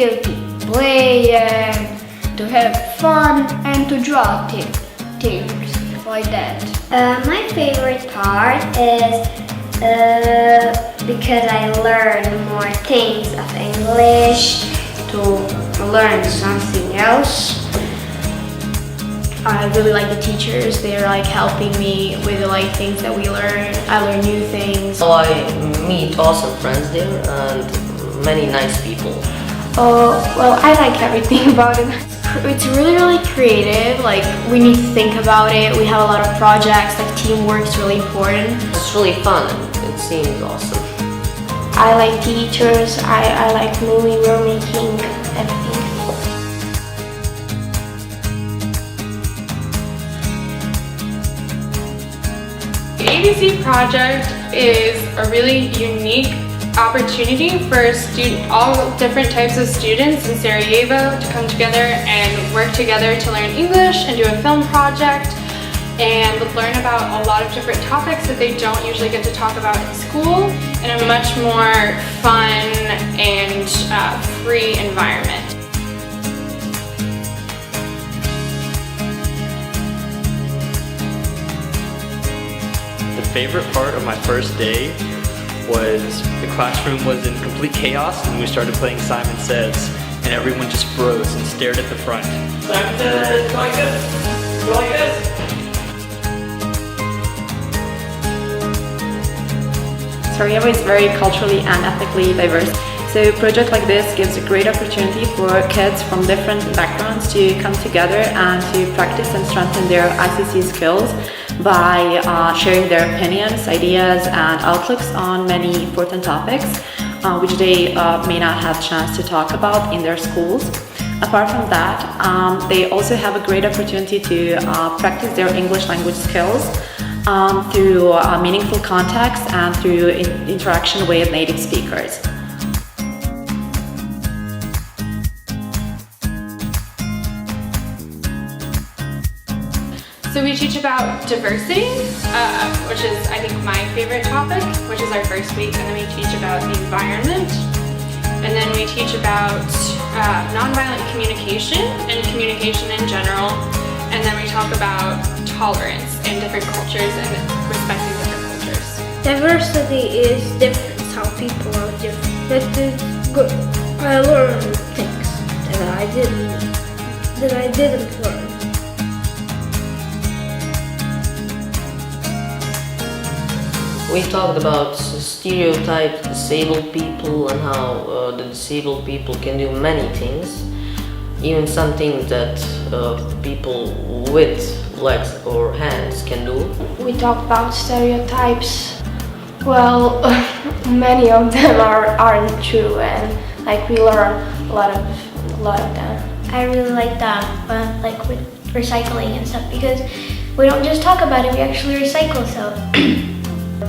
here to play and to have fun and to draw things like that. My favorite part is because I learn more things of English, to learn something else. I really like the teachers. They're like helping me with like things that we learn. I learn new things. So I meet awesome friends there and many nice people. Well, I like everything about it. It's really creative. Like, we need to think about it. We have a lot of projects. Like, teamwork's really important. It's really fun and it seems awesome. I like teachers. I like movie we're making, everything. The ABC project is a really unique opportunity for all different types of students in Sarajevo to come together and work together to learn English and do a film project and learn about a lot of different topics that they don't usually get to talk about in school in a much more fun and free environment. The favorite part of my first day was the classroom was in complete chaos and we started playing Simon Says and everyone just froze and stared at the front. Simon Says, go like this, go like this. Sarajevo is very culturally and ethnically diverse. So a project like this gives a great opportunity for kids from different backgrounds to come together and to practice and strengthen their ICT skills by sharing their opinions, ideas and outlooks on many important topics which they may not have a chance to talk about in their schools. Apart from that, they also have a great opportunity to practice their English language skills through meaningful contacts and through interaction with native speakers. So we teach about diversity, which is I think my favorite topic, which is our first week, and then we teach about the environment, and then we teach about nonviolent communication and communication in general, and then we talk about tolerance in different cultures and respecting different cultures. Diversity is different, how people are different, but it's good. I learned things that I didn't learn. We talked about stereotypes, disabled people and how the disabled people can do many things, even some things that people with legs or hands can do. We talk about stereotypes. Well, many of them aren't true, and like we learn a lot of them. I really like that, like with recycling and stuff, because we don't just talk about it, we actually recycle stuff.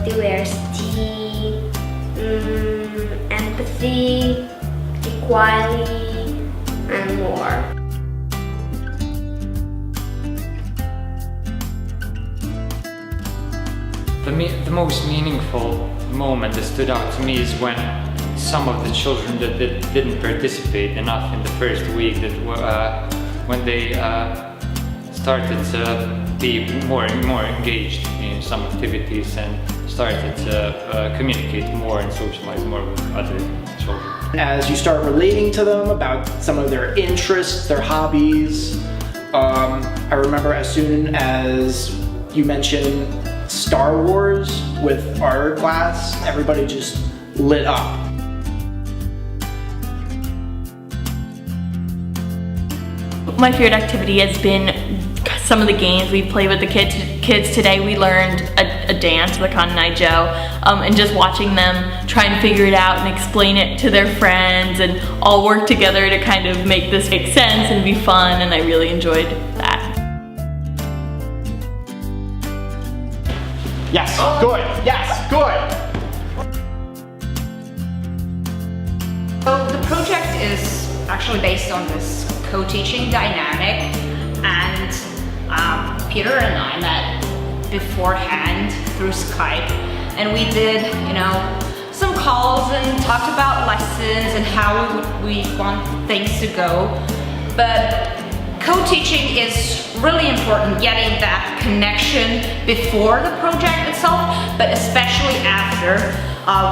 Diversity, empathy, equality, and more. The most meaningful moment that stood out to me is when some of the children that didn't participate enough in the first week, when they started to be more engaged in some activities and started to communicate more and socialize more with other children. As you start relating to them about some of their interests, their hobbies, I remember as soon as you mentioned Star Wars with our class, everybody just lit up. My favorite activity has been some of the games we played with the kids today. We learned a dance, the Nicolai, and just watching them try and figure it out and explain it to their friends and all work together to kind of make this make sense and be fun, and I really enjoyed that. Yes, good, yes, good. So the project is actually based on this co-teaching dynamic, and Peter and I met beforehand through Skype, and we did, some calls and talked about lessons and how we want things to go. But co-teaching is really important, getting that connection before the project itself, but especially after,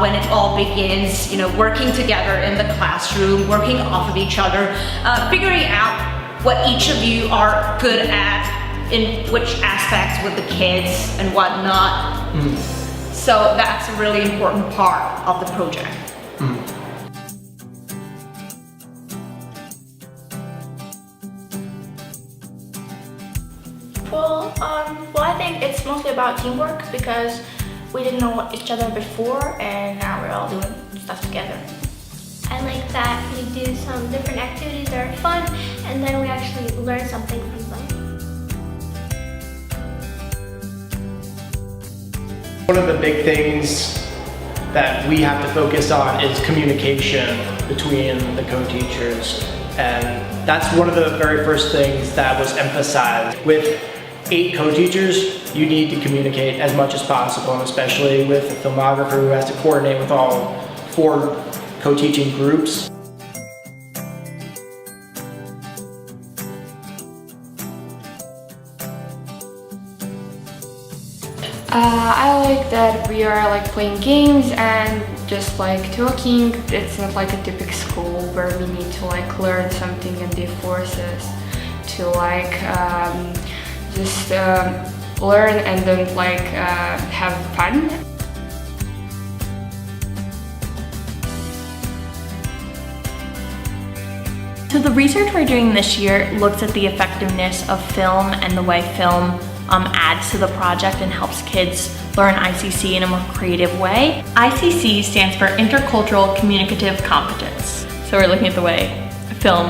when it all begins, you know, working together in the classroom, working off of each other, figuring out what each of you are good at, in which aspects with the kids and whatnot. So that's a really important part of the project. Well, I think it's mostly about teamwork because we didn't know each other before and now we're all doing stuff together. I like that we do some different activities that are fun and then we actually learn something from them. One of the big things that we have to focus on is communication between the co-teachers. And that's one of the very first things that was emphasized. With 8 co-teachers, you need to communicate as much as possible, and especially with a filmographer who has to coordinate with all 4 co-teaching groups. I like that we are like playing games and just like talking. It's not like a typical school where we need to like learn something and they force us to like just learn and then like have fun. So the research we're doing this year looks at the effectiveness of film and the way film adds to the project and helps kids learn ICC in a more creative way. ICC stands for Intercultural Communicative Competence. So we're looking at the way film,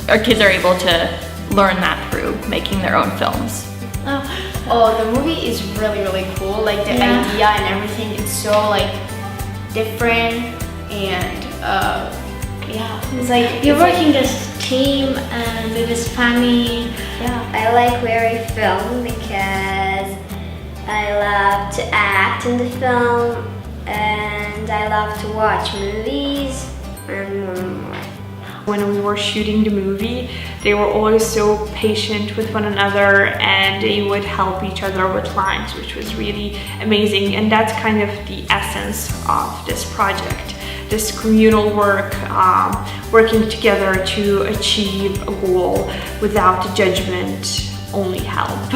our kids are able to learn that through making their own films. Oh, the movie is really, really cool. Like the idea and everything, it's so like different and It's like you're working this team and with this family. I like where we film because I love to act in the film and I love to watch movies and more. When we were shooting the movie, they were always so patient with one another and they would help each other with lines, which was really amazing. And that's kind of the essence of this project. This communal work, working together to achieve a goal without judgment, only help.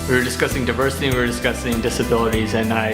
We were discussing diversity, we were discussing disabilities, and I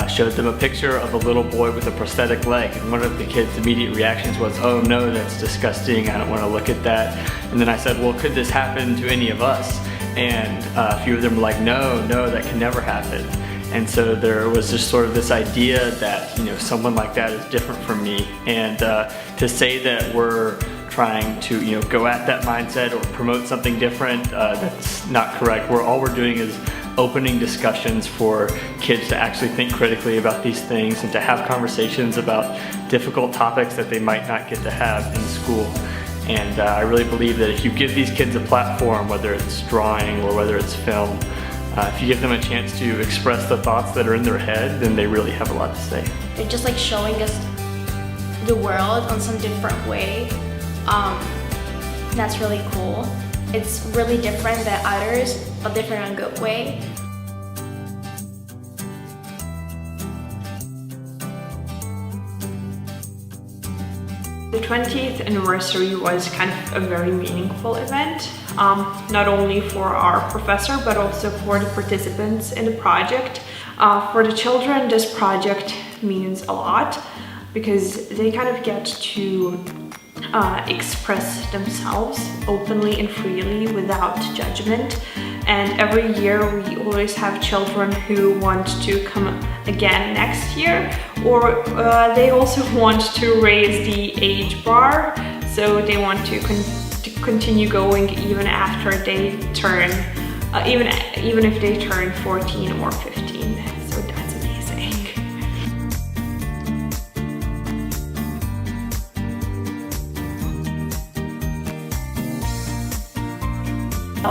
showed them a picture of a little boy with a prosthetic leg, and one of the kids' immediate reactions was, "Oh no, that's disgusting, I don't want to look at that." And then I said, "Well, could this happen to any of us?" And a few of them were like, no, that can never happen. And so there was just sort of this idea that, you know, someone like that is different from me. And to say that we're trying to, you know, go at that mindset or promote something different, that's not correct. All we're doing is opening discussions for kids to actually think critically about these things and to have conversations about difficult topics that they might not get to have in school. And I really believe that if you give these kids a platform, whether it's drawing or whether it's film, if you give them a chance to express the thoughts that are in their head, then they really have a lot to say. They're just like showing us the world on some different way. That's really cool. It's really different than others, but different in a good way. The 20th anniversary was kind of a very meaningful event, not only for our professor, but also for the participants in the project. For the children, this project means a lot because they kind of get to express themselves openly and freely without judgment. And every year we always have children who want to come again next year, or they also want to raise the age bar, so they want to continue going even after they turn, even if they turn 14 or 15. So that's amazing.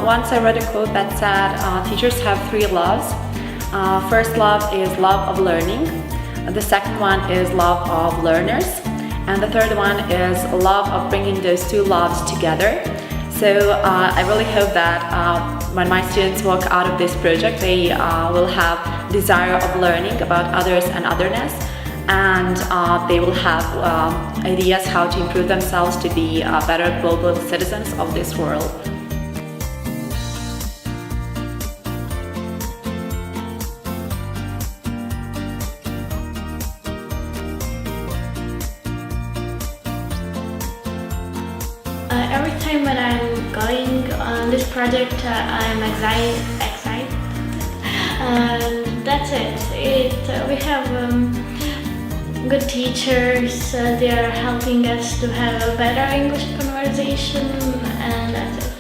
Once I read a quote that said, teachers have 3 loves. First love is love of learning. The second one is love of learners. And the third one is love of bringing those 2 loves together. So I really hope that when my students walk out of this project, they will have desire of learning about others and otherness, and they will have ideas how to improve themselves to be better global citizens of this world. Every time when I'm going on this project, I'm excited. That's it. We have good teachers. They are helping us to have a better English conversation, and that's it.